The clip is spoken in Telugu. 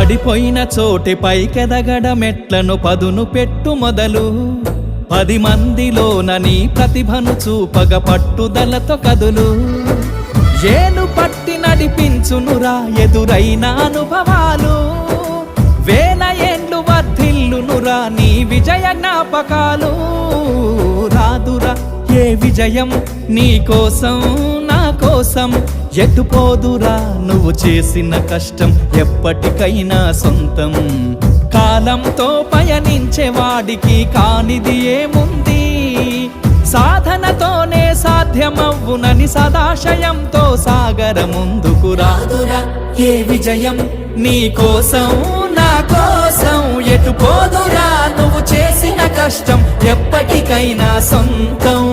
పడిపోయిన చోటి పైకెదగడ మెట్లను పదును పెట్టు మొదలు 10 మందిలోన నీ ప్రతిభను చూపగ పట్టుదలతో కదులు ఏలు పట్టి నడిపించునురా ఎదురైన అనుభవాలు వేల ఏండ్లు వర్ధిల్లునురా నీ విజయ జ్ఞాపకాలు రాదురా ఏ విజయం నీ కోసం నా కోసం ఎటుపోదురా నువ్వు చేసిన కష్టం ఎప్పటికైనా సొంతం కాలంతో పయనించే వాడికి కానిది ఏముంది సాధనతోనే సాధ్యమవ్వునని సదాశయంతో సాగర ముందుకు రాదురా ఏ విజయం నీ కోసం నా కోసం ఎటుపోదురా నువ్వు చేసిన కష్టం ఎప్పటికైనా సొంతం